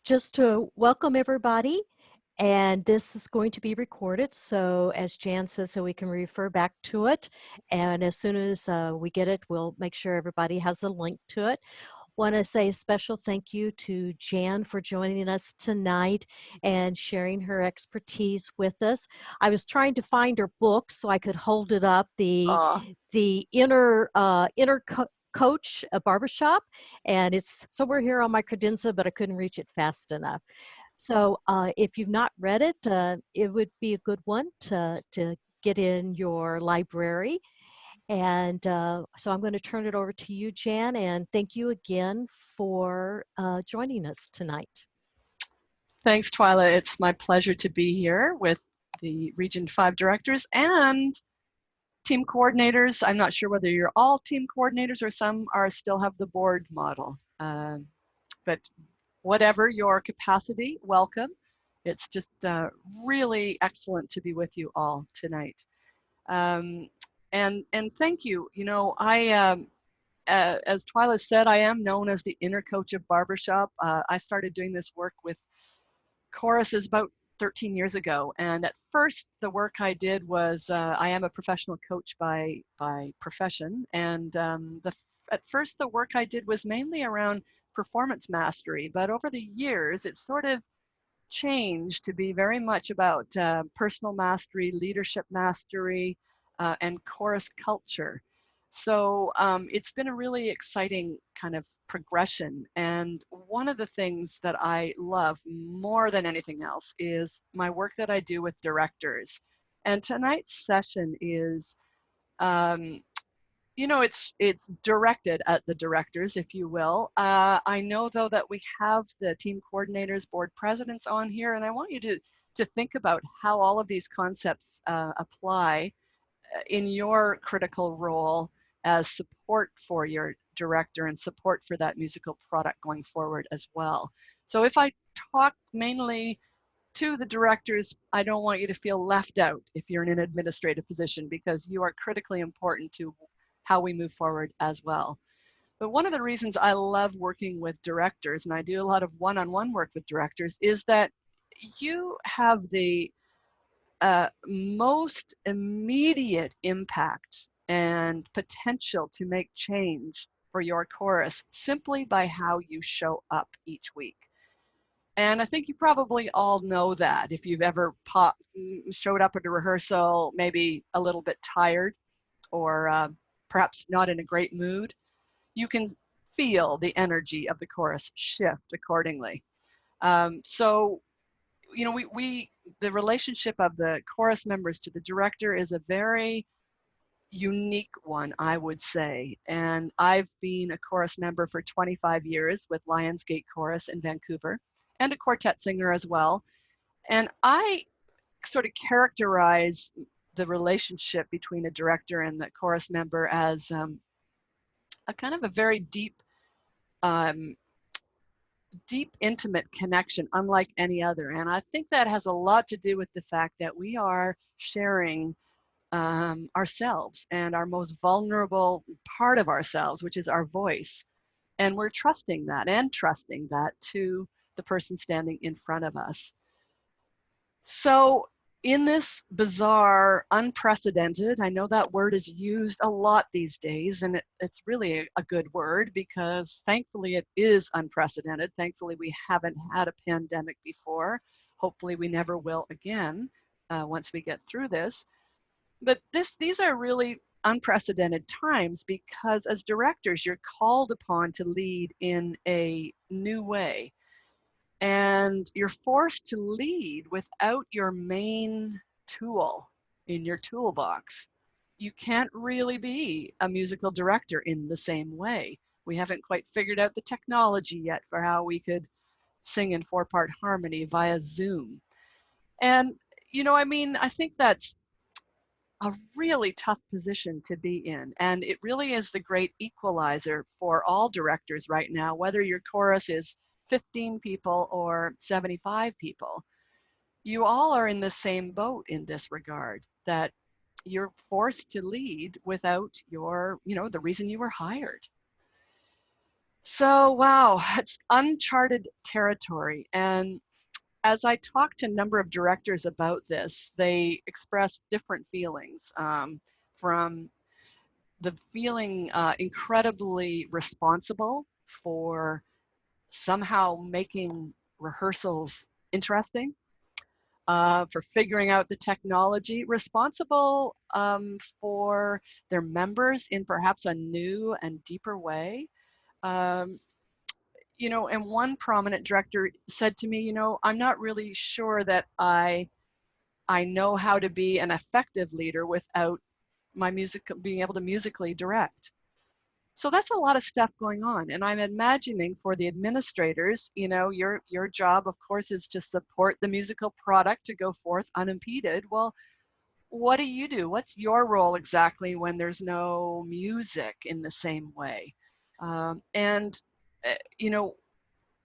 just to welcome everybody. And this is going to be recorded. So, as Jan said, so we can refer back to it. And as soon as we get it, we'll make sure everybody has a link to it. Want to say a special thank you to Jan for joining us tonight and sharing her expertise with us. I was trying to find her book so I could hold it up. Oh, The inner coach a barbershop, and it's somewhere here on my credenza, but I couldn't reach it fast enough. So if you've not read it, it would be a good one to get in your library. And so I'm going to turn it over to you, Jan, and thank you again for joining us tonight. thanks, Twyla. It's my pleasure to be here with the Region 5 directors and team coordinators. I'm not sure whether you're all team coordinators or some are still have the board model. But whatever your capacity, welcome. It's just really excellent to be with you all tonight. And thank you. You know, as Twyla said, I am known as the inner coach of barbershop. I started doing this work with choruses about 13 years ago. And at first, the work I did was I am a professional coach by profession. And at first, the work I did was mainly around performance mastery. But over the years, it sort of changed to be very much about personal mastery, leadership mastery, and chorus culture. So it's been a really exciting kind of progression. And one of the things that I love more than anything else is my work that I do with directors. And tonight's session is, um, it's directed at the directors, if you will. I know though that we have the team coordinators, board presidents on here, and I want you to think about how all of these concepts apply in your critical role as support for your director and support for that musical product going forward as well. So if I talk mainly to the directors, I don't want you to feel left out if you're in an administrative position, because you are critically important to how we move forward as well. But one of the reasons I love working with directors, and I do a lot of one-on-one work with directors, is that you have the most immediate impact and potential to make change for your chorus simply by how you show up each week. And I think you probably all know that if you've ever showed up at a rehearsal, maybe a little bit tired or perhaps not in a great mood, you can feel the energy of the chorus shift accordingly. So, you know, the relationship of the chorus members to the director is a very unique one, I would say. And I've been a chorus member for 25 years with Lionsgate Chorus in Vancouver and a quartet singer as well. And I sort of characterize the relationship between a director and the chorus member as a kind of a very um, deep, intimate connection, unlike any other. And I think that has a lot to do with the fact that we are sharing ourselves and our most vulnerable part of ourselves, which is our voice. And we're trusting that to the person standing in front of us. So in this bizarre, unprecedented, I know that word is used a lot these days, and it's really a good word because thankfully it is unprecedented. Thankfully we haven't had a pandemic before. Hopefully we never will again once we get through this. But these are really unprecedented times because as directors, you're called upon to lead in a new way. And you're forced to lead without your main tool in your toolbox. You can't really be a musical director in the same way. We haven't quite figured out the technology yet for how we could sing in 4-part harmony via Zoom. And, you know, I mean, I think that's a really tough position to be in. And it really is the great equalizer for all directors right now, whether your chorus is 15 people or 75 people. You all are in the same boat in this regard, that you're forced to lead without the reason you were hired. So, wow, it's uncharted territory. And as I talked to a number of directors about this, they expressed different feelings, from the feeling incredibly responsible for somehow making rehearsals interesting, for figuring out the technology, responsible for their members in perhaps a new and deeper way. Um, and one prominent director said to me, I'm not really sure that I know how to be an effective leader without my music being able to musically direct. So that's a lot of stuff going on. And I'm imagining for the administrators, your job, of course, is to support the musical product to go forth unimpeded. Well, what do you do? What's your role exactly when there's no music in the same way? And, uh, you know,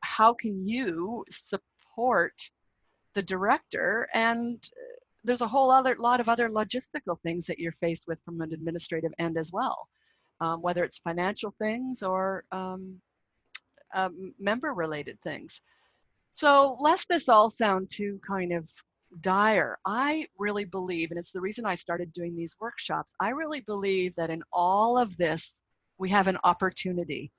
how can you support the director? And there's a whole other lot of other logistical things that you're faced with from an administrative end as well, whether it's financial things or member related things. So lest this all sound too kind of dire, I really believe, and it's the reason I started doing these workshops, I really believe that in all of this, we have an opportunity.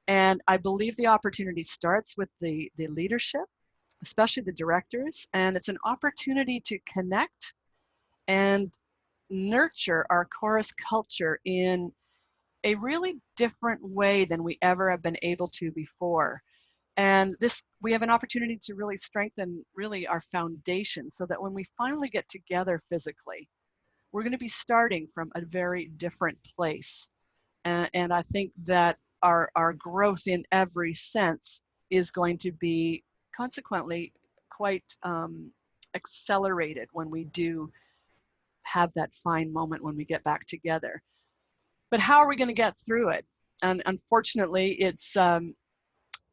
And I believe the opportunity starts with the leadership, especially the directors, and it's an opportunity to connect and nurture our chorus culture in a really different way than we ever have been able to before. And this, we have an opportunity to really strengthen really our foundation so that when we finally get together physically, we're going to be starting from a very different place. And I think that our growth in every sense is going to be consequently quite accelerated when we do have that fine moment when we get back together. But how are we going to get through it? And unfortunately, it's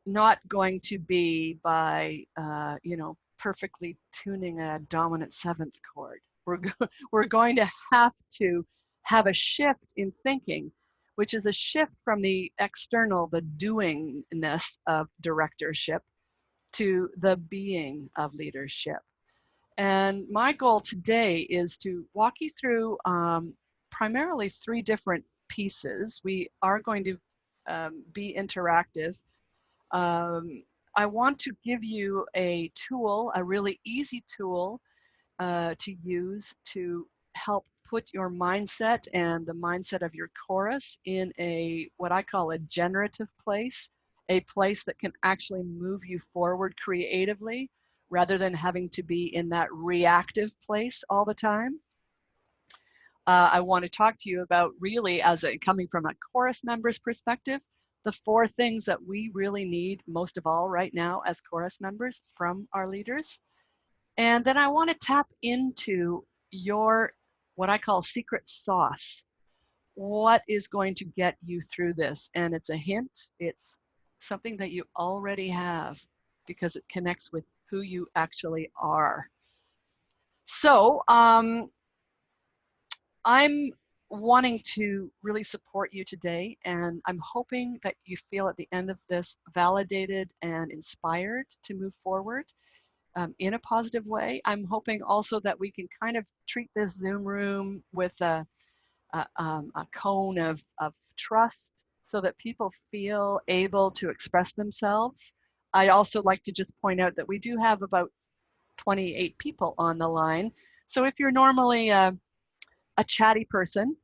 not going to be by, perfectly tuning a dominant seventh chord. We're going to have a shift in thinking, which is a shift from the external, the doingness of directorship, to the being of leadership. And my goal today is to walk you through primarily three different pieces. We are going to be interactive. um, I want to give you a tool, a really easy tool to use to help put your mindset and the mindset of your chorus in a what I call a generative place, a place that can actually move you forward creatively rather than having to be in that reactive place all the time. I want to talk to you about really coming from a chorus member's perspective, the four things that we really need most of all right now as chorus members from our leaders. And then I want to tap into your, what I call secret sauce. What is going to get you through this? And it's a hint, it's something that you already have because it connects with who you actually are. So, I'm wanting to really support you today, and I'm hoping that you feel at the end of this validated and inspired to move forward in a positive way. I'm hoping also that we can kind of treat this Zoom room with a cone of trust so that people feel able to express themselves. I'd also like to just point out that we do have about 28 people on the line. So if you're normally a chatty person,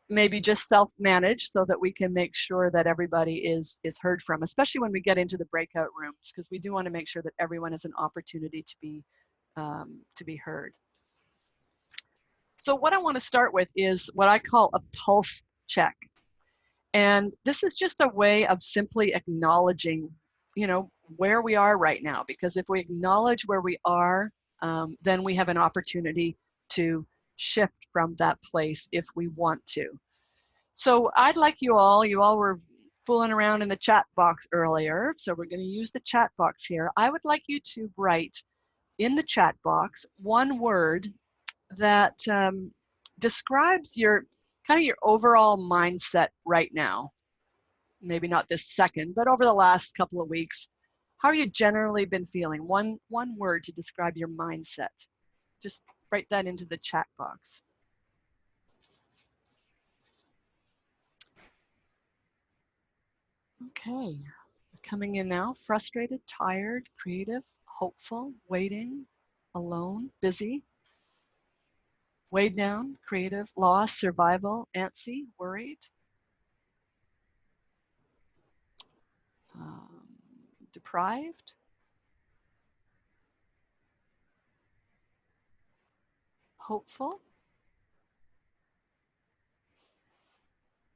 maybe just self-manage so that we can make sure that everybody is heard from, especially when we get into the breakout rooms, because we do want to make sure that everyone has an opportunity to be heard. So what I want to start with is what I call a pulse check. And this is just a way of simply acknowledging, where we are right now, because if we acknowledge where we are, then we have an opportunity to shift from that place if we want to. So I'd like you all were fooling around in the chat box earlier, so we're going to use the chat box here. I would like you to write in the chat box one word that describes your kind of your overall mindset right now. maybe not this second, but over the last couple of weeks, how have you generally been feeling? One word to describe your mindset. Just write that into the chat box. Okay, coming in now, frustrated, tired, creative, hopeful, waiting, alone, busy, weighed down, creative, lost, survival, antsy, worried, um, deprived, hopeful.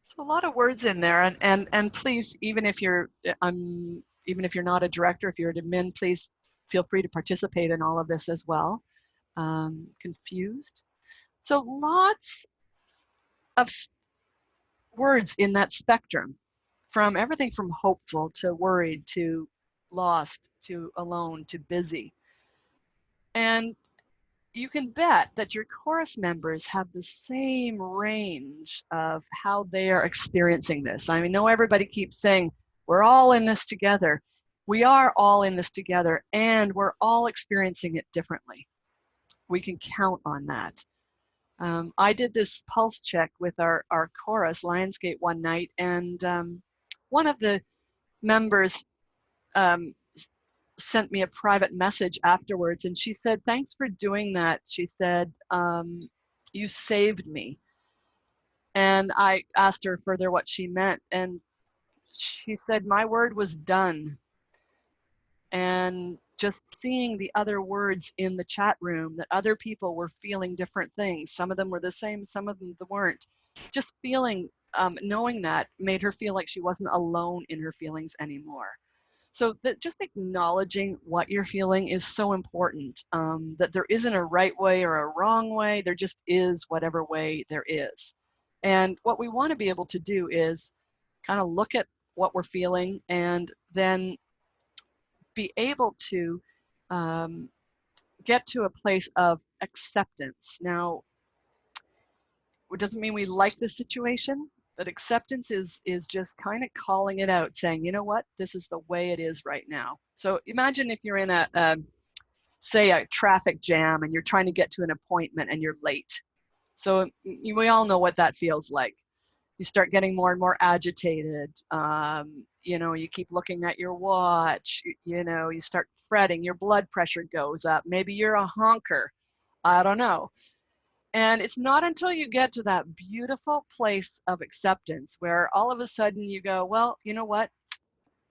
So a lot of words in there, and please, even if you're even if you're not a director, if you're an admin, please feel free to participate in all of this as well. Confused. So lots of words in that spectrum, from everything from hopeful to worried to lost to alone to busy. And you can bet that your chorus members have the same range of how they are experiencing this. I know everybody keeps saying, we're all in this together. We are all in this together, and we're all experiencing it differently. We can count on that. I did this pulse check with our chorus, Lionsgate, one night, and one of the members um, sent me a private message afterwards, and she said, thanks for doing that. She said, you saved me. And I asked her further what she meant, and she said, my word was done. And just seeing the other words in the chat room, that other people were feeling different things. Some of them were the same, some of them weren't. Just feeling, knowing that made her feel like she wasn't alone in her feelings anymore. So that just acknowledging what you're feeling is so important, that there isn't a right way or a wrong way, there just is whatever way there is. And what we want to be able to do is kind of look at what we're feeling and then be able to get to a place of acceptance. Now, it doesn't mean we like the situation, but acceptance is just kind of calling it out, saying, you know what, this is the way it is right now. So imagine if you're in say a traffic jam and you're trying to get to an appointment and you're late. So we all know what that feels like. You start getting more and more agitated. You keep looking at your watch. You start fretting. Your blood pressure goes up. Maybe you're a honker. I don't know. And it's not until you get to that beautiful place of acceptance where all of a sudden you go, well, you know what?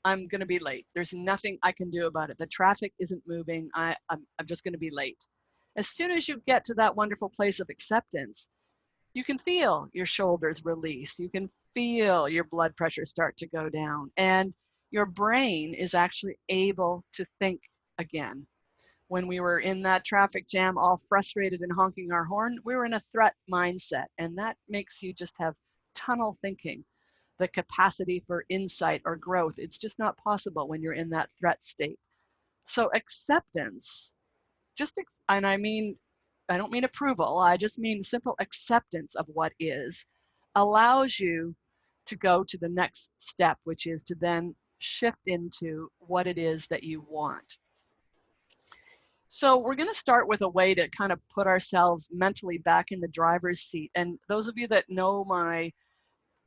I'm going to be late. There's nothing I can do about it. The traffic isn't moving. I'm just going to be late. As soon as you get to that wonderful place of acceptance, you can feel your shoulders release. You can feel your blood pressure start to go down. And your brain is actually able to think again. When we were in that traffic jam, all frustrated and honking our horn, we were in a threat mindset. And that makes you just have tunnel thinking, the capacity for insight or growth. It's just not possible when you're in that threat state. So acceptance, and I don't mean approval, I just mean simple acceptance of what is, allows you to go to the next step, which is to then shift into what it is that you want. So we're going to start with a way to kind of put ourselves mentally back in the driver's seat. And those of you that know my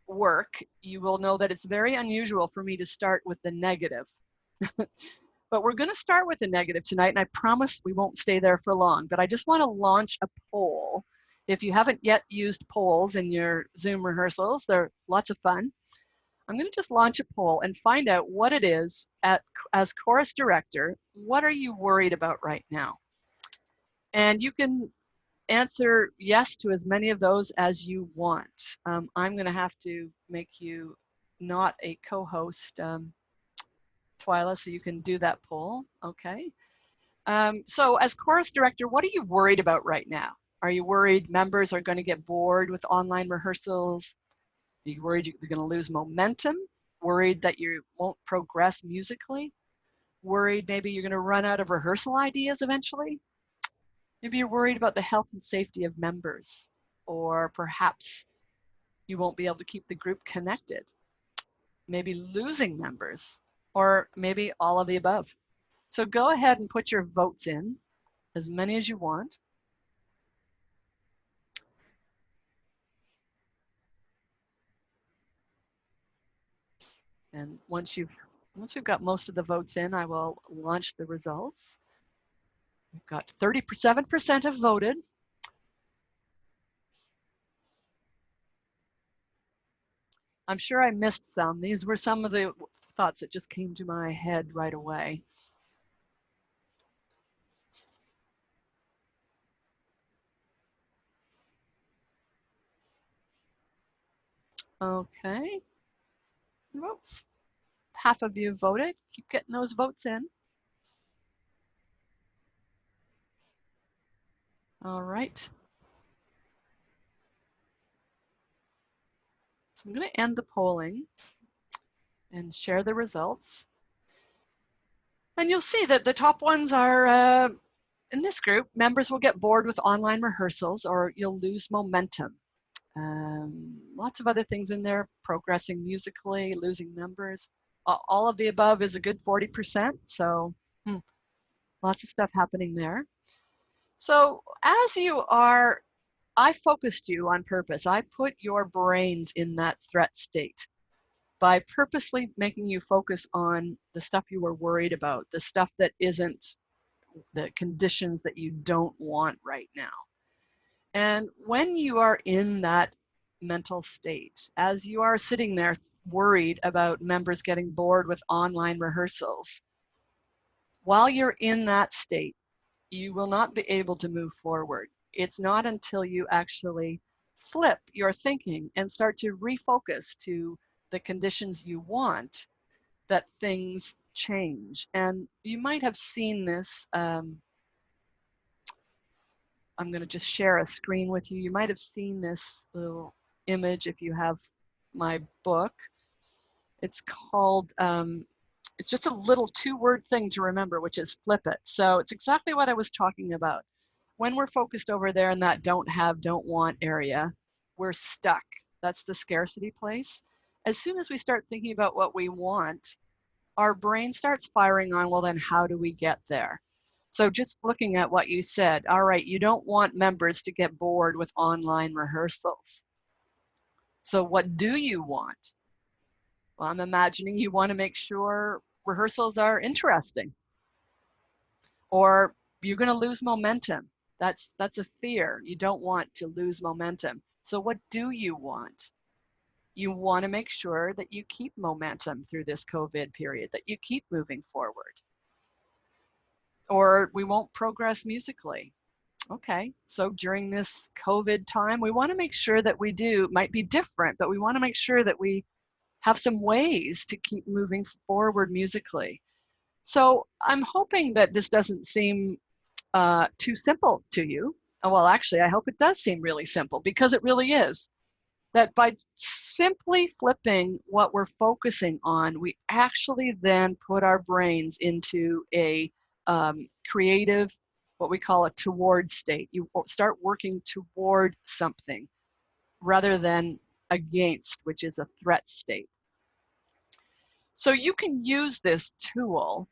work, you will know that it's very unusual for me to start with the negative. But we're going to start with the negative tonight, and I promise we won't stay there for long. But I just want to launch a poll. If you haven't yet used polls in your Zoom rehearsals, they're lots of fun. I'm going to just launch a poll and find out what it is as chorus director, what are you worried about right now? And you can answer yes to as many of those as you want. I'm going to have to make you not a co-host, Twyla, so you can do that poll, okay? So as chorus director, what are you worried about right now? Are you worried members are going to get bored with online rehearsals? Are you worried you're going to lose momentum? Worried that you won't progress musically? Worried maybe you're going to run out of rehearsal ideas eventually? Maybe you're worried about the health and safety of members, or perhaps you won't be able to keep the group connected. maybe losing members, or maybe all of the above. So go ahead and put your votes in, as many as you want. And once we've got most of the votes in, I will launch the results. We've got 37% have voted. I'm sure I missed some. These were some of the thoughts that just came to my head right away. Okay. Well, half of you voted. Keep getting those votes in. All right. So I'm going to end the polling and share the results. And you'll see that the top ones are, in this group, members will get bored with online rehearsals, or you'll lose momentum. Lots of other things in there, progressing musically, losing members. All of the above is a good 40%, so lots of stuff happening there. So as you are, I focused you on purpose. I put your brains in that threat state by purposely making you focus on the stuff you were worried about, the stuff that isn't, the conditions that you don't want right now. And when you are in that mental state, as you are sitting there worried about members getting bored with online rehearsals, while you're in that state, you will not be able to move forward. It's not until you actually flip your thinking and start to refocus to the conditions you want that things change. And you might have seen this. I'm going to just share a screen with you. You might have seen this little image if you have my book. It's called, it's just a little 2-word thing to remember, which is flip it. So it's exactly what I was talking about. When we're focused over there in that don't have, don't want area, we're stuck. That's the scarcity place. As soon as we start thinking about what we want, our brain starts firing on, well, then how do we get there? So just looking at what you said, all right, you don't want members to get bored with online rehearsals. So what do you want? Well, I'm imagining you want to make sure rehearsals are interesting, or you're going to lose momentum. That's a fear. You don't want to lose momentum. So what do you want? You want to make sure that you keep momentum through this COVID period, that you keep moving forward. Or we won't progress musically. Okay, so during this COVID time, we want to make sure that we do, might be different, but we want to make sure that we have some ways to keep moving forward musically. So I'm hoping that this doesn't seem too simple to you. Well, actually, I hope it does seem really simple, because it really is. That by simply flipping what we're focusing on, we actually then put our brains into a creative, what we call a toward state. You start working toward something rather than against, which is a threat state. So you can use this tool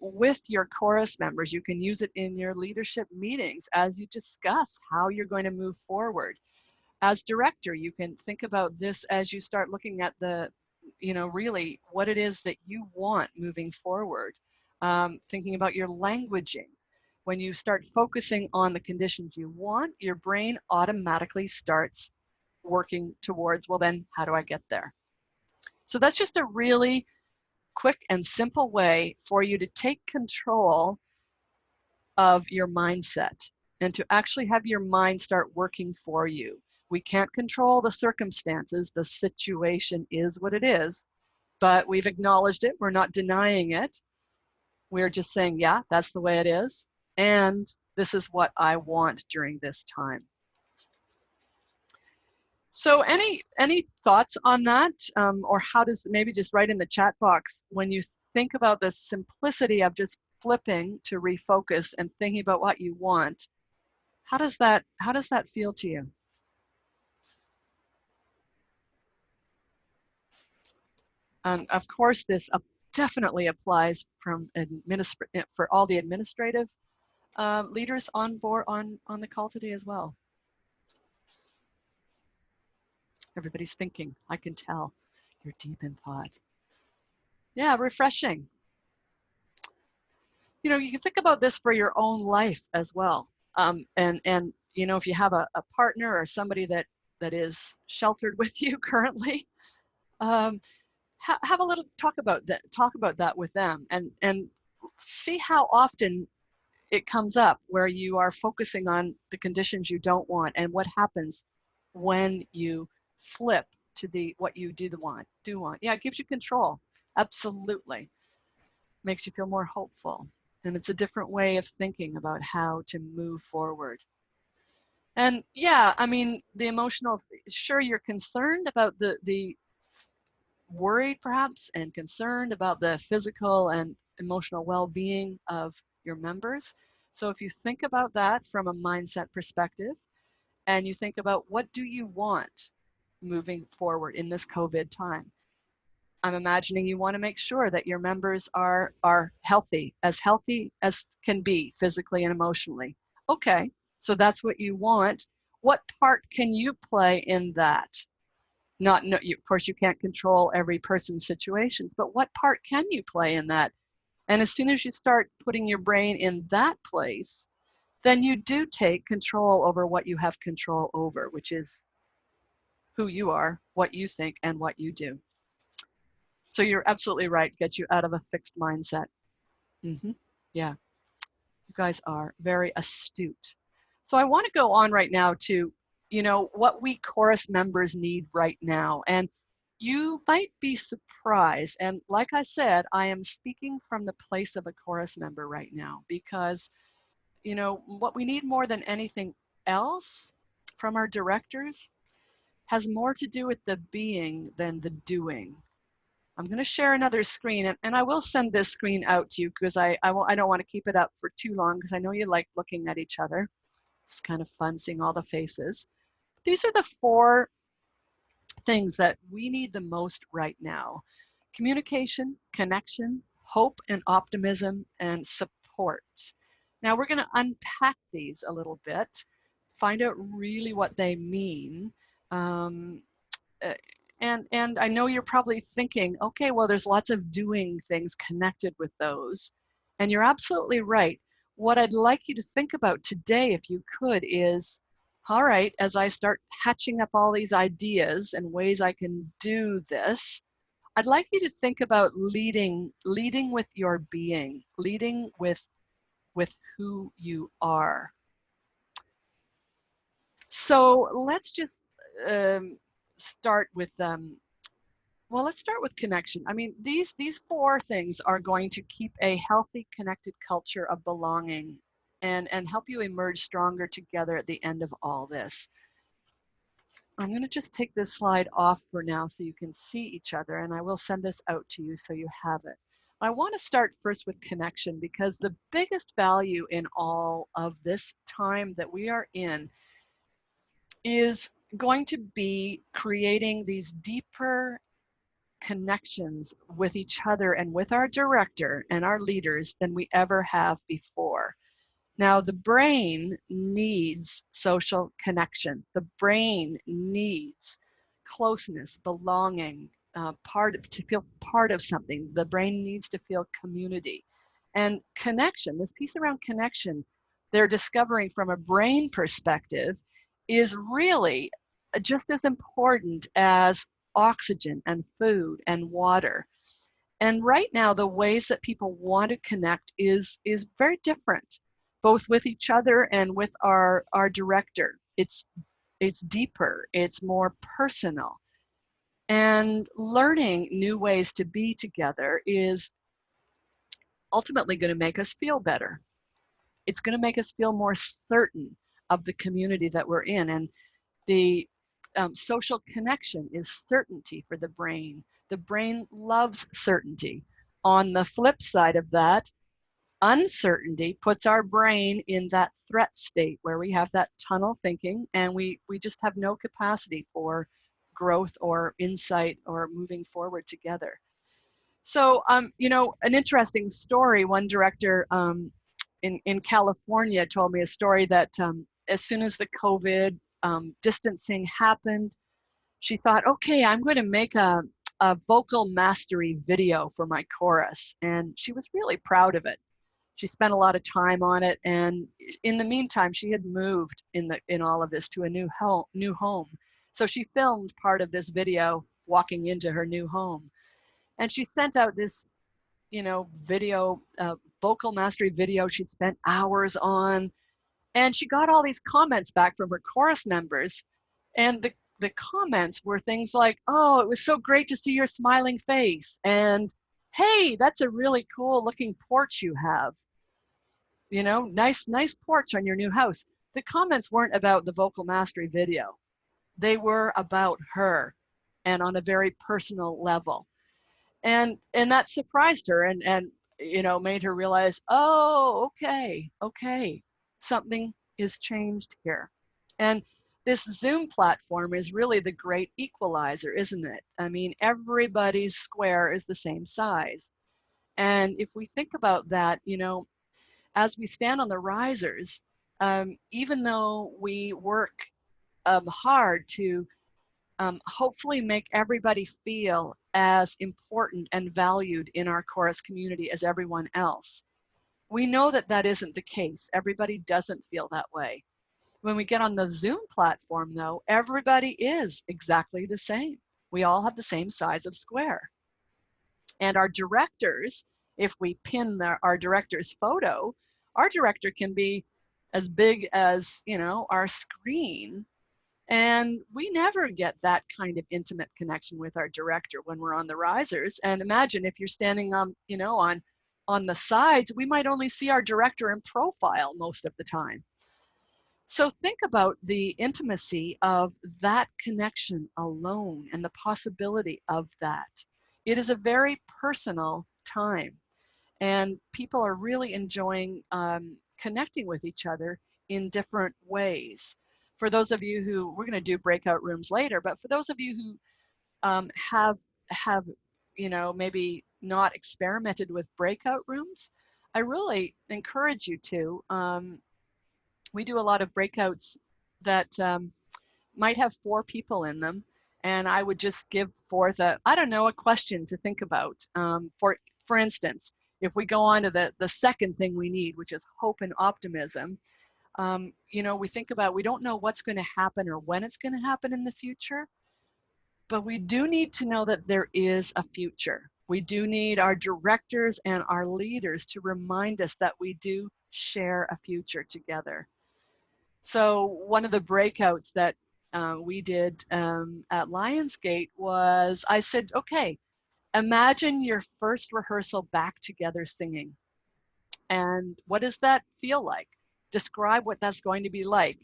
with your chorus members. You can use it in your leadership meetings as you discuss how you're going to move forward. As director, you can think about this as you start looking at the, really what it is that you want moving forward. Thinking about your languaging. When you start focusing on the conditions you want, your brain automatically starts working towards, well then, how do I get there? So that's just a really quick and simple way for you to take control of your mindset and to actually have your mind start working for you. We can't control the circumstances. The situation is what it is, but we've acknowledged it. We're not denying it. We're just saying, yeah, that's the way it is. And this is what I want during this time. So any thoughts on that? Or how does, maybe just write in the chat box, when you think about the simplicity of just flipping to refocus and thinking about what you want, how does that feel to you? Of course, this definitely applies for all the administrative leaders on board on the call today as well. Everybody's thinking. I can tell. You're deep in thought. Yeah, refreshing. You know, you can think about this for your own life as well. And you know, if you have a partner or somebody that is sheltered with you currently, um, have a little talk about that with them, and see how often it comes up where you are focusing on the conditions you don't want, and what happens when you flip to the what you do want. Yeah, it gives you control. Absolutely. Makes you feel more hopeful. And it's a different way of thinking about how to move forward. And yeah, I mean, the emotional, sure, you're concerned about the worried perhaps and concerned about the physical and emotional well-being of your members. So if you think about that from a mindset perspective, and you think about what do you want moving forward in this COVID time, I'm imagining you want to make sure that your members are healthy as can be physically and emotionally. Okay, so that's what you want. What part can you play in that? Not, no, of course, you can't control every person's situations, but what part can you play in that? And as soon as you start putting your brain in that place, then you do take control over what you have control over, which is who you are, what you think, and what you do. So you're absolutely right. Get you out of a fixed mindset. Yeah, you guys are very astute. So I want to go on right now to, you know, what we chorus members need right now. And you might be surprised. And like I said, I am speaking from the place of a chorus member right now, because, you know, what we need more than anything else from our directors has more to do with the being than the doing. I'm going to share another screen, and I will send this screen out to you, because I don't want to keep it up for too long, because I know you like looking at each other. It's kind of fun seeing all the faces. These are the 4 things that we need the most right now: communication, connection, hope and optimism, and support. Now we're going to unpack these a little bit, find out really what they mean. Um, uh, and I know you're probably thinking, okay, well, there's lots of doing things connected with those. And you're absolutely right. What I'd like you to think about today, if you could, is, all right, as I start hatching up all these ideas and ways I can do this, I'd like you to think about leading with your being, leading with who you are. So let's just start with well, let's start with connection. I mean, these 4 things are going to keep a healthy, connected culture of belonging, and help you emerge stronger together at the end of all this. I'm going to just take this slide off for now so you can see each other, and I will send this out to you so you have it. I want to start first with connection, because the biggest value in all of this time that we are in is going to be creating these deeper connections with each other and with our director and our leaders than we ever have before. Now, the brain needs social connection. The brain needs closeness, belonging, to feel part of something. The brain needs to feel community. And connection, this piece around connection, they're discovering from a brain perspective, is really just as important as oxygen and food and water. And right now, the ways that people want to connect is very different, both with each other and with our director. It's deeper, it's more personal. And learning new ways to be together is ultimately going to make us feel better. It's going to make us feel more certain of the community that we're in. And the social connection is certainty for the brain. The brain loves certainty. On the flip side of that, uncertainty puts our brain in that threat state where we have that tunnel thinking, and we just have no capacity for growth or insight or moving forward together. So, an interesting story. One director in California told me a story that as soon as the COVID distancing happened, she thought, okay, I'm going to make a vocal mastery video for my chorus. And she was really proud of it. She spent a lot of time on it. And in the meantime, she had moved in all of this to a new home. So she filmed part of this video walking into her new home. And she sent out this, video, vocal mastery video she'd spent hours on. And she got all these comments back from her chorus members. And the comments were things like, oh, it was so great to see your smiling face. And hey, that's a really cool looking porch you have. Nice porch on your new house. The comments weren't about the vocal mastery video. They were about her and on a very personal level. And that surprised her and made her realize, oh, okay, something is changed here. And this Zoom platform is really the great equalizer, isn't it? I mean, everybody's square is the same size. And if we think about that, as we stand on the risers, even though we work hard to hopefully make everybody feel as important and valued in our chorus community as everyone else. We know that that isn't the case. Everybody doesn't feel that way. When we get on the Zoom platform, though, everybody is exactly the same. We all have the same size of square. And our directors, if we pin our director's photo, our director can be as big as, our screen. And we never get that kind of intimate connection with our director when we're on the risers. And imagine if you're standing on the sides, we might only see our director in profile most of the time. So think about the intimacy of that connection alone and the possibility of that. It is a very personal time, and people are really enjoying connecting with each other in different ways. For those of you who, we're going to do breakout rooms later, but for those of you who have maybe not experimented with breakout rooms, I really encourage you to. We do a lot of breakouts that might have 4 people in them, and I would just give forth a question to think about. For instance, if we go on to the second thing we need, which is hope and optimism, we think about, we don't know what's going to happen or when it's going to happen in the future, but we do need to know that there is a future. We do need our directors and our leaders to remind us that we do share a future together. So one of the breakouts that we did at Lionsgate was, I said, okay, imagine your first rehearsal back together singing. And what does that feel like? Describe what that's going to be like.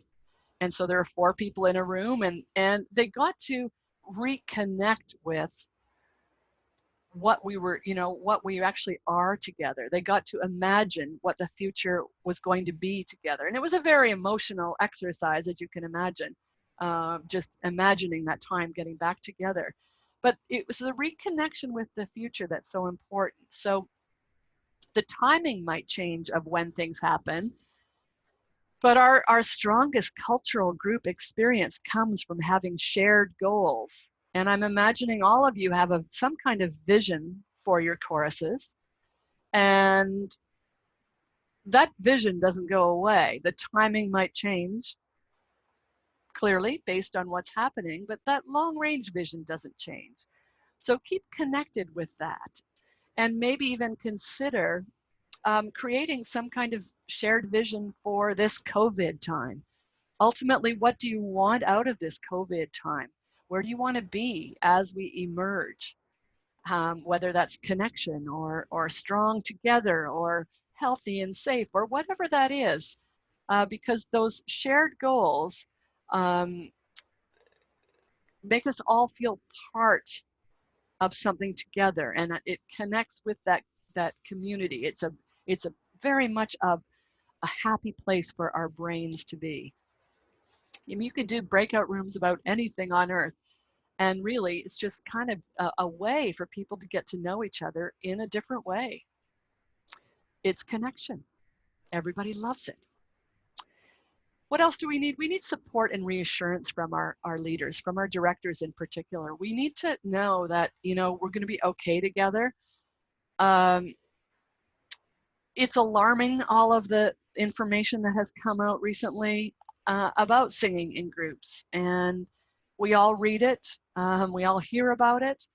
And so there are 4 people in a room, and they got to reconnect with what we actually are together. They got to imagine what the future was going to be together. And it was a very emotional exercise, as you can imagine, just imagining that time getting back together. But it was the reconnection with the future that's so important. So the timing might change of when things happen, but our strongest cultural group experience comes from having shared goals. And I'm imagining all of you have some kind of vision for your choruses. And that vision doesn't go away. The timing might change, clearly, based on what's happening, but that long range vision doesn't change. So keep connected with that. And maybe even consider creating some kind of shared vision for this COVID time. Ultimately, what do you want out of this COVID time? Where do you want to be as we emerge? Whether that's connection or strong together or healthy and safe or whatever that is, because those shared goals make us all feel part of something together, and it connects with that community. It's a very much of a happy place for our brains to be. I mean, you could do breakout rooms about anything on earth, And really, it's just kind of a way for people to get to know each other in a different way. It's connection. Everybody loves it. What else do we need? We need support and reassurance from our leaders, from our directors in particular. We need to know that, we're going to be okay together. Um, it's alarming, all of the information that has come out recently about singing in groups. And we all read it, we all hear about it.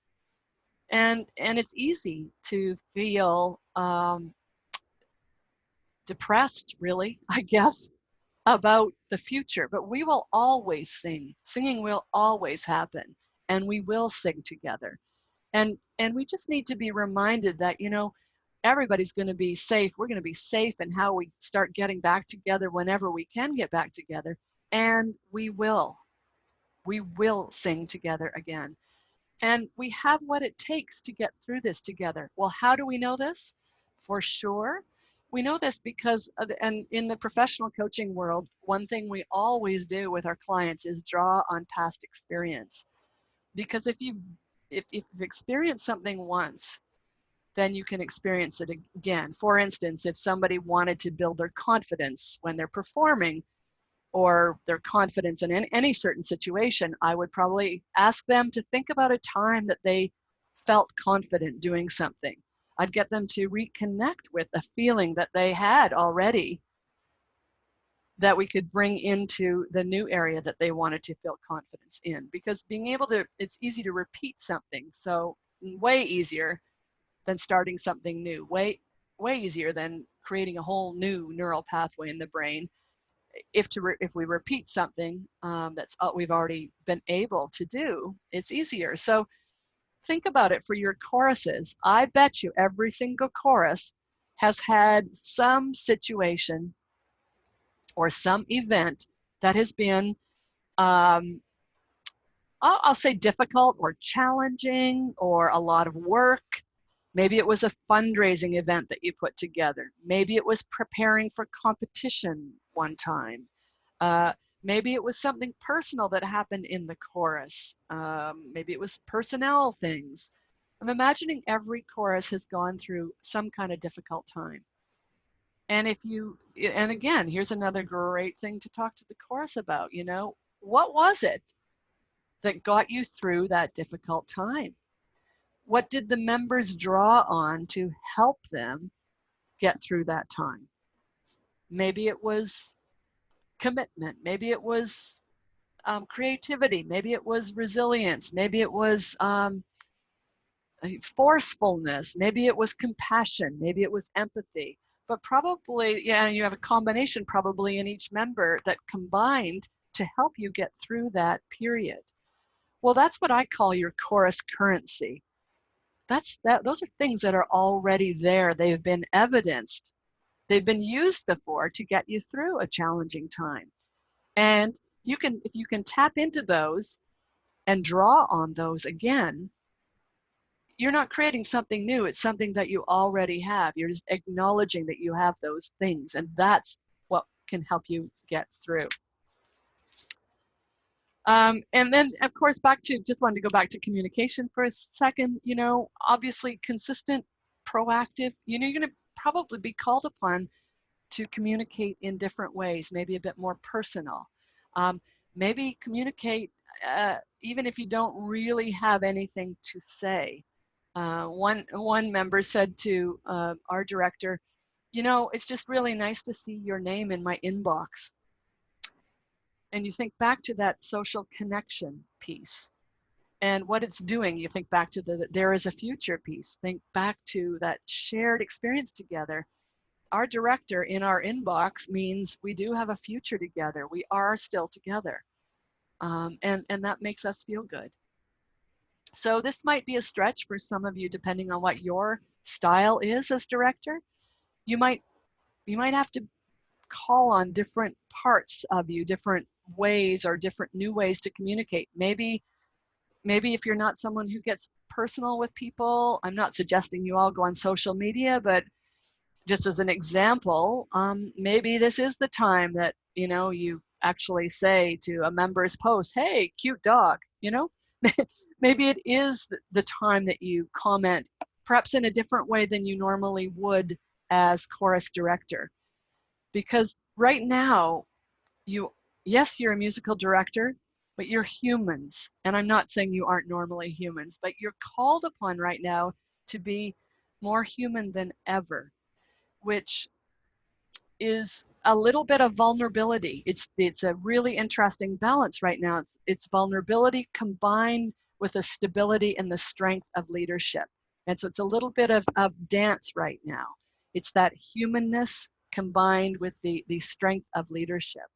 And it's easy to feel depressed, really, I guess, about the future. But we will always sing. Singing will always happen, and we will sing together. And we just need to be reminded that, everybody's going to be safe. We're going to be safe in how we start getting back together whenever we can get back together. And we will. We will sing together again. And we have what it takes to get through this together. Well, how do we know this? For sure. We know this because, and in the professional coaching world, one thing we always do with our clients is draw on past experience. Because if you've experienced something once, then you can experience it again. For instance, if somebody wanted to build their confidence when they're performing, or their confidence in any certain situation, I would probably ask them to think about a time that they felt confident doing something. I'd get them to reconnect with a feeling that they had already that we could bring into the new area that they wanted to feel confidence in. Because being able to, it's easy to repeat something. So way easier than starting something new, way easier than creating a whole new neural pathway in the brain. If we repeat something that's we've already been able to do, it's easier. So think about it for your choruses. I bet you every single chorus has had some situation or some event that has been, I'll say difficult or challenging or a lot of work. Maybe it was a fundraising event that you put together. Maybe it was preparing for competition one time. Uh, Maybe it was something personal that happened in the chorus. Maybe it was personnel things. I'm imagining every chorus has gone through some kind of difficult time. And and again, here's another great thing to talk to the chorus about, what was it that got you through that difficult time? What did the members draw on to help them get through that time? Maybe it was commitment. Maybe it was creativity. Maybe it was resilience. Maybe it was forcefulness. Maybe it was compassion. Maybe it was empathy. But probably, yeah, you have a combination probably in each member that combined to help you get through that period. Well, that's what I call your chorus currency. Those are things that are already there. They've been evidenced. They've been used before to get you through a challenging time. And if you can tap into those and draw on those again, you're not creating something new. It's something that you already have. You're just acknowledging that you have those things, and that's what can help you get through. And then, of course, just wanted to go back to communication for a second. Obviously consistent, proactive. You're going to probably be called upon to communicate in different ways, maybe a bit more personal. Maybe communicate even if you don't really have anything to say. One member said to our director, it's just really nice to see your name in my inbox. And you think back to that social connection piece and what it's doing. You think back to there is a future piece. Think back to that shared experience together. Our director in our inbox means we do have a future together. We are still together. And that makes us feel good. So this might be a stretch for some of you, depending on what your style is as director. You might have to call on different parts of you, different ways or different new ways to communicate. Maybe if you're not someone who gets personal with people, I'm not suggesting you all go on social media, but just as an example, maybe this is the time that, you actually say to a member's post, hey, cute dog, you know? Maybe it is the time that you comment, perhaps in a different way than you normally would as chorus director. Because right now, yes, you're a musical director, but you're humans. And I'm not saying you aren't normally humans, but you're called upon right now to be more human than ever, which is a little bit of vulnerability. It's a really interesting balance right now. It's vulnerability combined with the stability and the strength of leadership. And so it's a little bit of dance right now. It's that humanness combined with the strength of leadership.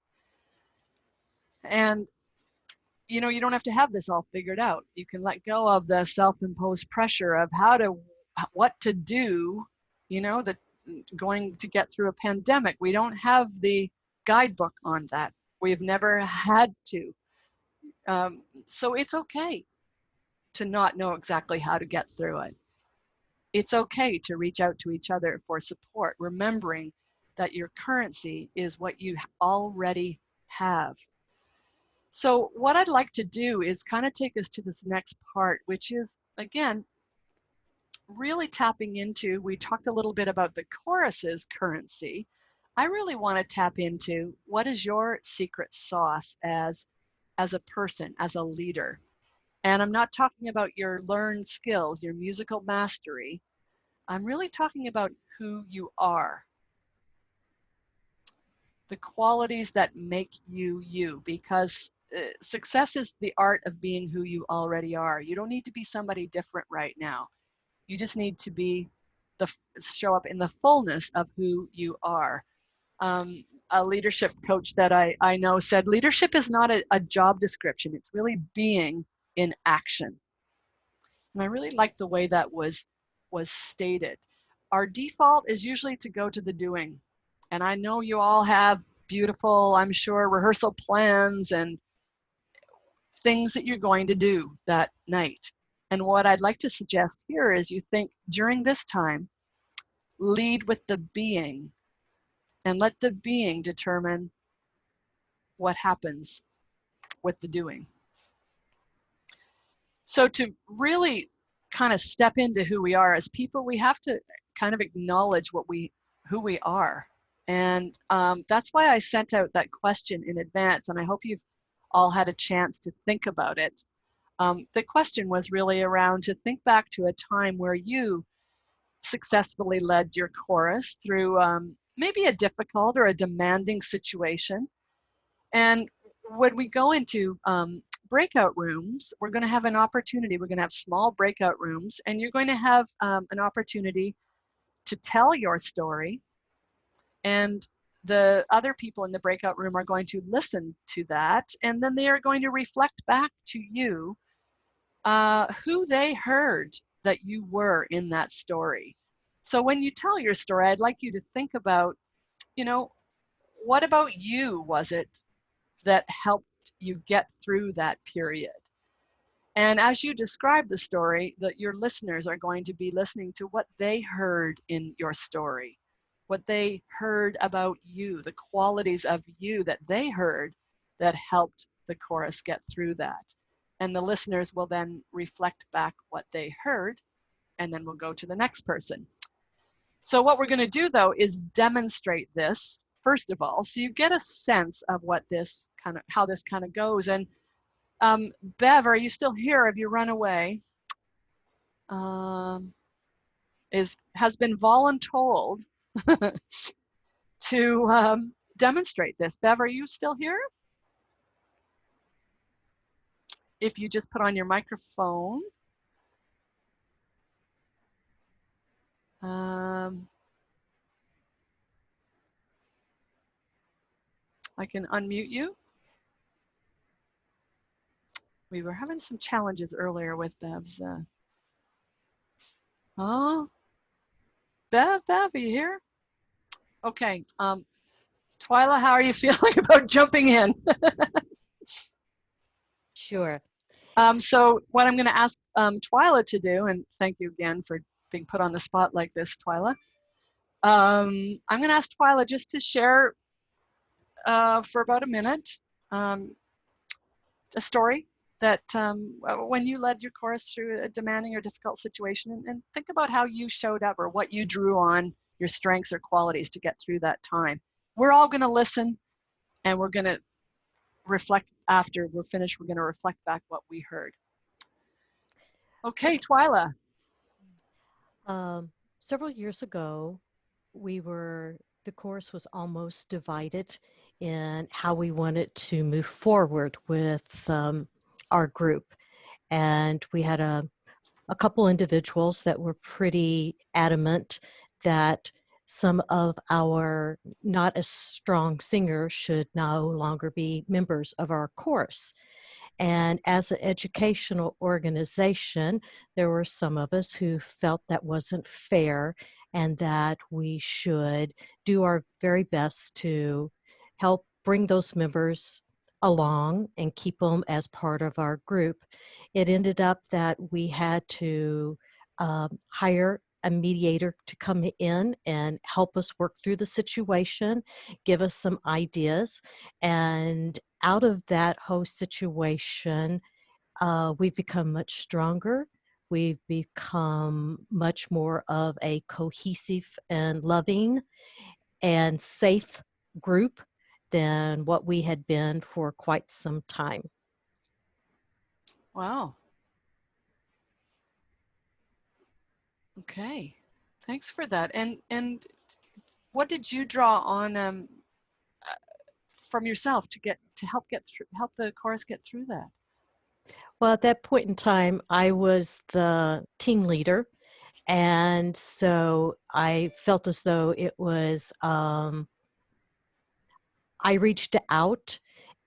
And you don't have to have this all figured out. You can let go of the self-imposed pressure of what to do, that going to get through a pandemic. We don't have the guidebook on that. We've never had to. So it's okay to not know exactly how to get through it. It's okay to reach out to each other for support, remembering that your currency is what you already have. So what I'd like to do is kind of take us to this next part, which is, again, really tapping into, we talked a little bit about the chorus's currency. I really want to tap into what is your secret sauce as a person, as a leader. And I'm not talking about your learned skills, your musical mastery. I'm really talking about who you are, the qualities that make you you, because success is the art of being who you already are. You don't need to be somebody different right now. You just need to show up in the fullness of who you are. A leadership coach that I know said, leadership is not a job description. It's really being in action. And I really like the way that was stated. Our default is usually to go to the doing. And I know you all have beautiful, I'm sure, rehearsal plans and things that you're going to do that night. And what I'd like to suggest here is you think during this time, lead with the being and let the being determine what happens with the doing. So to really kind of step into who we are as people, we have to kind of acknowledge who we are. And that's why I sent out that question in advance, and I hope you've all had a chance to think about it. The question was really around to think back to a time where you successfully led your chorus through maybe a difficult or a demanding situation. And when we go into breakout rooms, we're going to have an opportunity. We're going to have small breakout rooms, and you're going to have an opportunity to tell your story. And the other people in the breakout room are going to listen to that, and then they are going to reflect back to you who they heard that you were in that story. So when you tell your story, I'd like you to think about, what about you was it that helped you get through that period? And as you describe the story, that your listeners are going to be listening to what they heard in your story, what they heard about you, the qualities of you that they heard that helped the chorus get through that. And the listeners will then reflect back what they heard, and then we'll go to the next person. So what we're going to do, though, is demonstrate this, first of all, so you get a sense of how this kind of goes. And Bev, are you still here? Have you run away? Has been voluntold to demonstrate this. Bev, are you still here? If you just put on your microphone. I can unmute you. We were having some challenges earlier with Bev's. Oh, Bev, are you here? Okay. Twyla, how are you feeling about jumping in? Sure. So what I'm going to ask Twyla to do, and thank you again for being put on the spot like this, Twyla. I'm going to ask Twyla just to share for about a minute a story that when you led your chorus through a demanding or difficult situation, and think about how you showed up or what you drew on, your strengths or qualities to get through that time. We're all going to listen, and we're going to reflect after we're finished. We're going to reflect back what we heard. Okay, Twyla. Um, Several years ago, the course was almost divided in how we wanted to move forward with our group. And we had a couple individuals that were pretty adamant that some of our not as strong singers should no longer be members of our chorus. And as an educational organization, there were some of us who felt that wasn't fair and that we should do our very best to help bring those members along and keep them as part of our group. It ended up that we had to hire a mediator to come in and help us work through the situation, give us some ideas, and out of that whole situation, we've become much stronger. We've become much more of a cohesive and loving and safe group than what we had been for quite some time. Wow. Okay. Thanks for that. And what did you draw on from yourself to help the chorus get through that? Well, at that point in time, I was the team leader. And so I felt as though it was, I reached out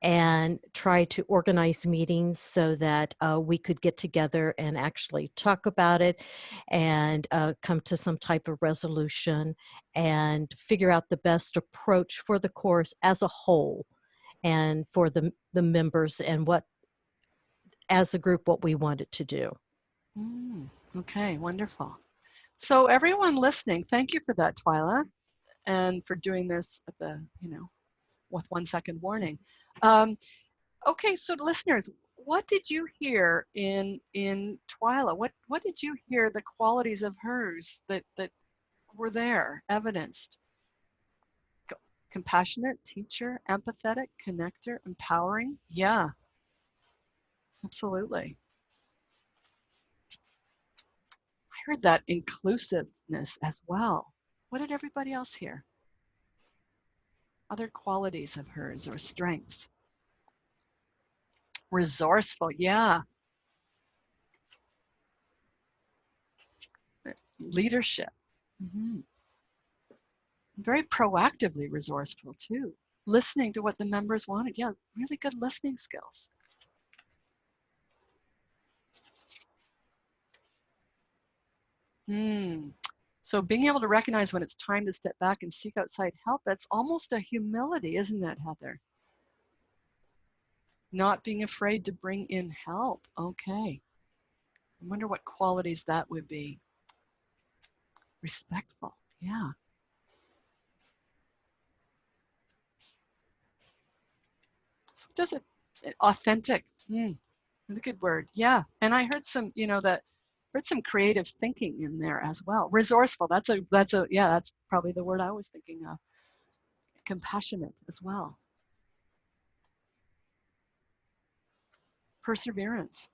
and tried to organize meetings so that we could get together and actually talk about it and come to some type of resolution and figure out the best approach for the course as a whole and for the members and what, as a group, what we wanted to do. Okay, wonderful. So everyone listening, thank you for that, Twyla, and for doing this at the, with 1 second warning. Okay, so listeners, what did you hear in Twyla? What did you hear the qualities of hers that were there, evidenced? Compassionate, teacher, empathetic, connector, empowering? Yeah, absolutely. I heard that inclusiveness as well. What did everybody else hear? Other qualities of hers or strengths? Resourceful, yeah. Leadership. Very proactively resourceful too. Listening to what the members wanted. Yeah, really good listening skills. So being able to recognize when it's time to step back and seek outside help, that's almost a humility, isn't it, Heather? Not being afraid to bring in help. Okay. I wonder what qualities that would be. Respectful. Yeah. So does it authentic. A good word. Yeah. And I heard some, heard some creative thinking in there as well. Resourceful. That's probably the word I was thinking of. Compassionate as well. Perseverance.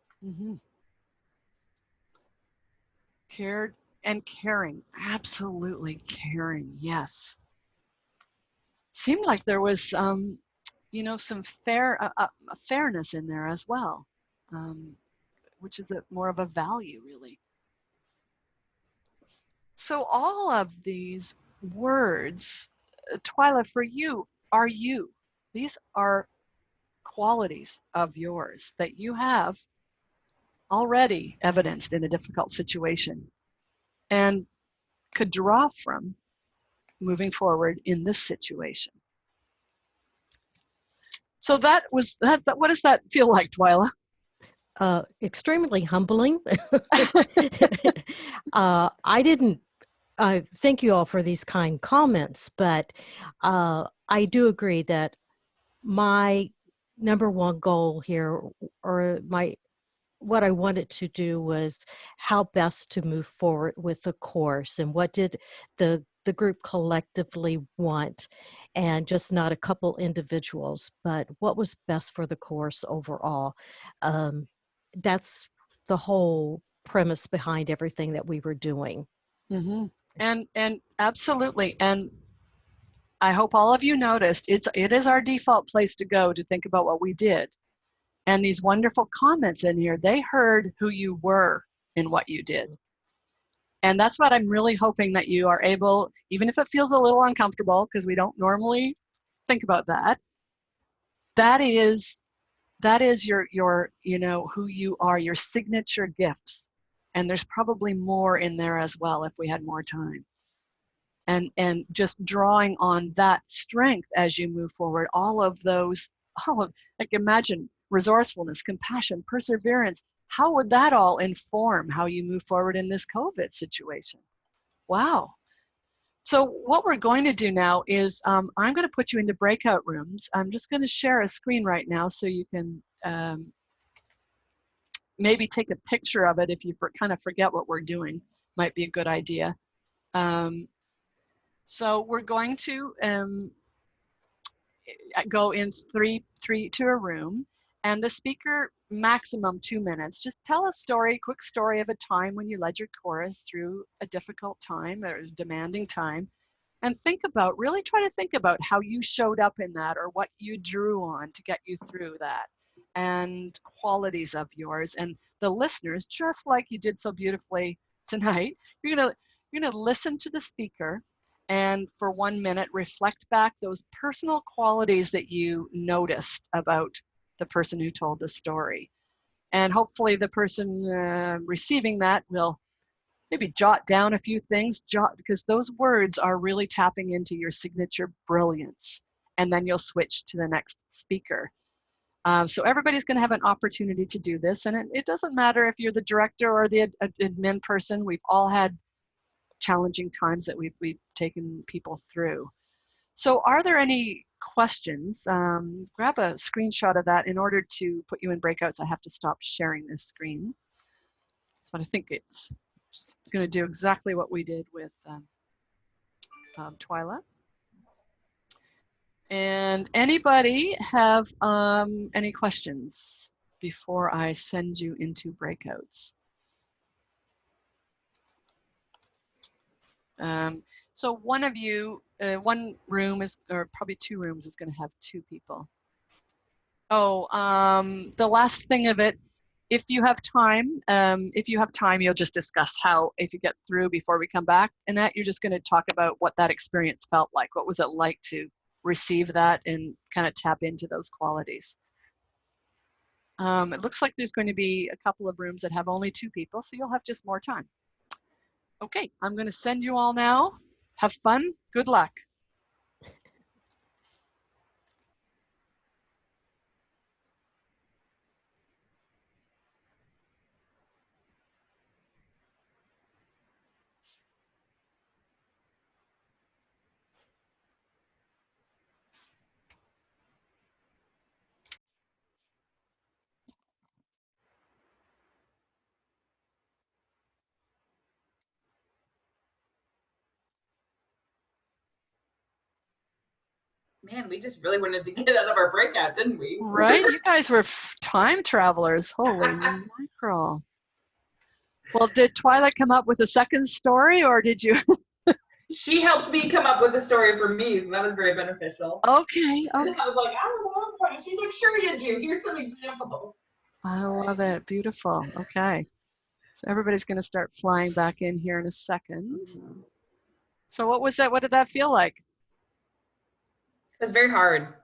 Cared and caring. Absolutely caring. Yes. Seemed like there was some fairness in there as well, which is more of a value, really. So all of these words, Twyla, for you, are you. These are qualities of yours that you have already evidenced in a difficult situation and could draw from moving forward in this situation. So that was that. What does that feel like, Twyla? Extremely humbling. I didn't thank you all for these kind comments, but I do agree that my number one goal here, or my what I wanted to do was how best to move forward with the course and what did the group collectively want, and just not a couple individuals, but what was best for the course overall. Um, that's the whole premise behind everything that we were doing. Mm-hmm. And absolutely. And I hope all of you noticed it is our default place to go to think about what we did. And these wonderful comments in here, they heard who you were in what you did. And that's what I'm really hoping that you are able, even if it feels a little uncomfortable, because we don't normally think about that, that is your who you are, your signature gifts. And there's probably more in there as well if we had more time. And just drawing on that strength as you move forward, all of like imagine resourcefulness, compassion, perseverance. How would that all inform how you move forward in this COVID situation? Wow. So what we're going to do now is I'm going to put you into breakout rooms. I'm just going to share a screen right now so you can maybe take a picture of it if you kind of forget what we're doing. Might be a good idea. So we're going to go in three to a room, and the speaker maximum 2 minutes. Just tell a story, quick story of a time when you led your chorus through a difficult time or demanding time, and really try to think about how you showed up in that or what you drew on to get you through that, and qualities of yours. And the listeners, just like you did so beautifully tonight, you're gonna listen to the speaker and for 1 minute reflect back those personal qualities that you noticed about the person who told the story. And hopefully the person receiving that will maybe jot down a few things, because those words are really tapping into your signature brilliance. And then you'll switch to the next speaker. So everybody's going to have an opportunity to do this. And it doesn't matter if you're the director or the admin person. We've all had challenging times that we've taken people through. So are there any questions? Grab a screenshot of that. In order to put you in breakouts, I have to stop sharing this screen. So I think it's just going to do exactly what we did with Twyla. And anybody have any questions before I send you into breakouts? So one of you, one room is, or probably 2 rooms is going to have 2 people. Oh, the last thing of it, if you have time, you'll just discuss how, if you get through before we come back, and that you're just going to talk about what that experience felt like. What was it like to receive that and kind of tap into those qualities? It looks like there's going to be a couple of rooms that have only 2 people, so you'll have just more time. Okay, I'm going to send you all now. Have fun. Good luck. Man, we just really wanted to get out of our breakout, didn't we? Right? You guys were time travelers. Holy mackerel. Well, did Twilight come up with a second story, or did you? She helped me come up with a story for me, so that was very beneficial. Okay. I was like, I don't know. She's like, sure you do. Here's some examples. I love it. Beautiful. Okay. So everybody's going to start flying back in here in a second. So what was that? What did that feel like? It was very hard.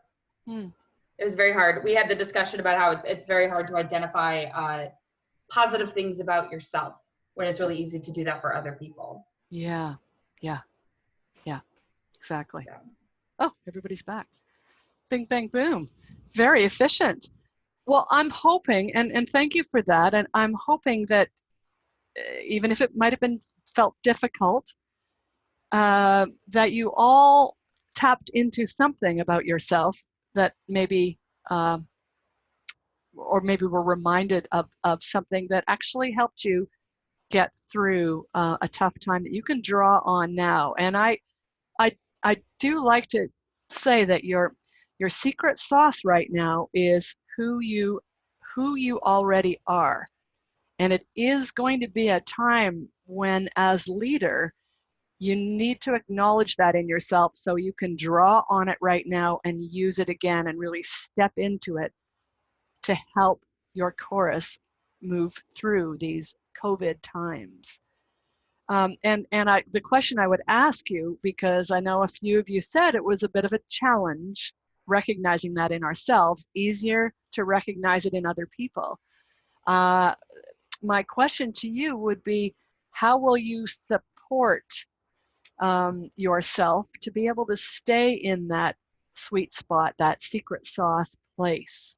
Hmm. It was very hard. We had the discussion about how it's very hard to identify positive things about yourself when it's really easy to do that for other people. Yeah. Yeah. Yeah. Exactly. Yeah. Oh, everybody's back. Bing, bang, boom. Very efficient. Well, I'm hoping, and thank you for that, and I'm hoping that even if it might have felt difficult, that you all tapped into something about yourself that maybe or maybe were reminded of something that actually helped you get through a tough time that you can draw on now. And I, I do like to say that your secret sauce right now is who you already are. And it is going to be a time when, as leader, you need to acknowledge that in yourself so you can draw on it right now and use it again and really step into it to help your chorus move through these COVID times. The question I would ask you, because I know a few of you said it was a bit of a challenge recognizing that in ourselves, easier to recognize it in other people. My question to you would be, how will you support yourself to be able to stay in that sweet spot, that secret sauce place?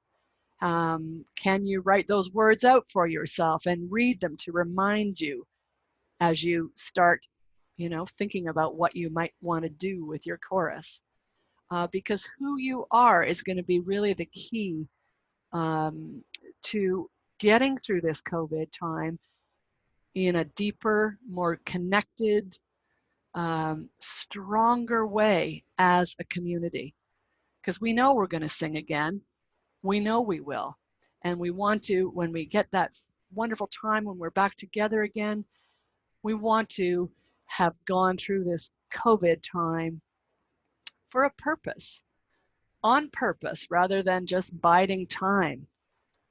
Can you write those words out for yourself and read them to remind you as you start, thinking about what you might want to do with your chorus? Because who you are is going to be really the key to getting through this COVID time in a deeper, more connected, stronger way as a community. Because we know we're going to sing again. We know we will. And we want to, when we get that wonderful time when we're back together again, we want to have gone through this COVID time for a purpose, on purpose, rather than just biding time.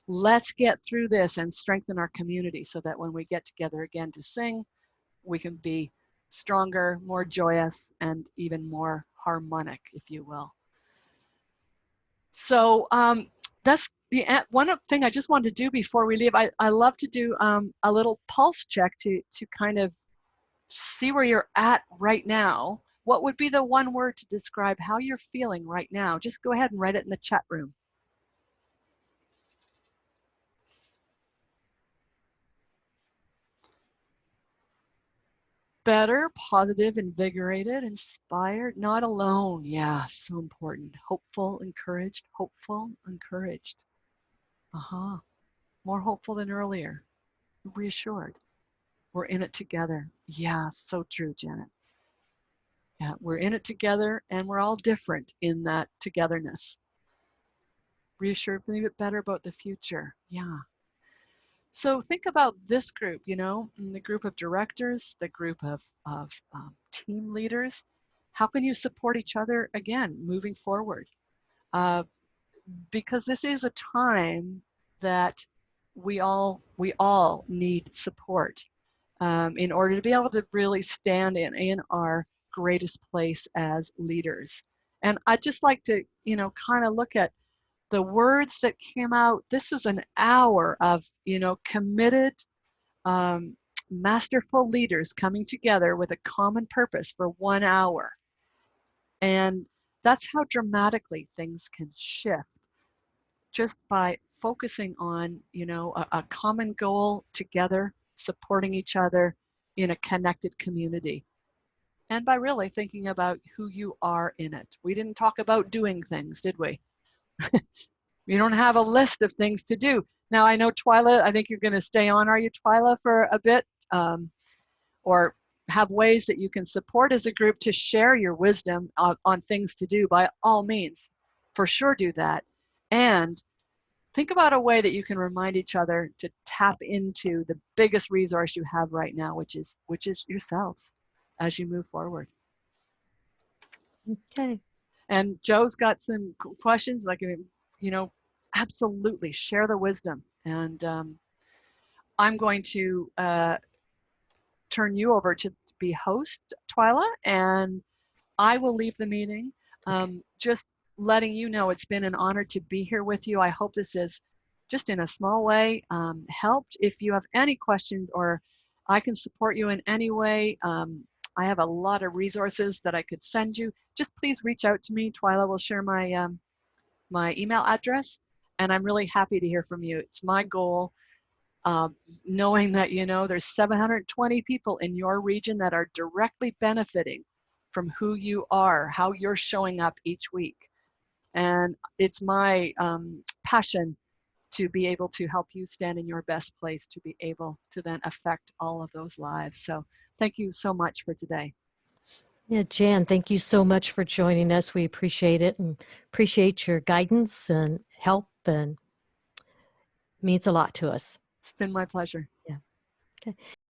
Let's get through this and strengthen our community so that when we get together again to sing, we can be stronger, more joyous, and even more harmonic, if you will. So that's the one thing I just wanted to do before we leave. I love to do a little pulse check to kind of see where you're at right now. What would be the one word to describe how you're feeling right now? Just go ahead and write it in the chat room. Better, positive, invigorated, inspired, not alone. Yeah, so important. Hopeful, encouraged, hopeful, encouraged. More hopeful than earlier. Reassured. We're in it together. Yeah, so true, Janet. Yeah, we're in it together and we're all different in that togetherness. Reassured, a bit better about the future. Yeah. So think about this group, the group of directors, the group of team leaders. How can you support each other again, moving forward? Because this is a time that we all need support in order to be able to really stand in our greatest place as leaders. And I'd just like to, kind of look at the words that came out. This is an hour of, committed, masterful leaders coming together with a common purpose for 1 hour. And that's how dramatically things can shift just by focusing on, a common goal together, supporting each other in a connected community. And by really thinking about who you are in it. We didn't talk about doing things, did we? You don't have a list of things to do. Now, I know, Twyla, I think you're going to stay on, are you, Twyla, for a bit? Or have ways that you can support as a group to share your wisdom on things to do. By all means, for sure do that. And think about a way that you can remind each other to tap into the biggest resource you have right now, which is yourselves as you move forward. Okay. And Joe's got some questions, like, absolutely share the wisdom. And I'm going to turn you over to be host, Twyla, and I will leave the meeting. Just letting you know it's been an honor to be here with you. I hope this is just in a small way helped. If you have any questions or I can support you in any way, I have a lot of resources that I could send you. Just please reach out to me. Twyla will share my my email address, and I'm really happy to hear from you. It's my goal, knowing that there's 720 people in your region that are directly benefiting from who you are, how you're showing up each week. And it's my passion to be able to help you stand in your best place to be able to then affect all of those lives. So thank you so much for today. Yeah, Jan, thank you so much for joining us. We appreciate it and appreciate your guidance and help, and means a lot to us. It's been my pleasure. Yeah. Okay.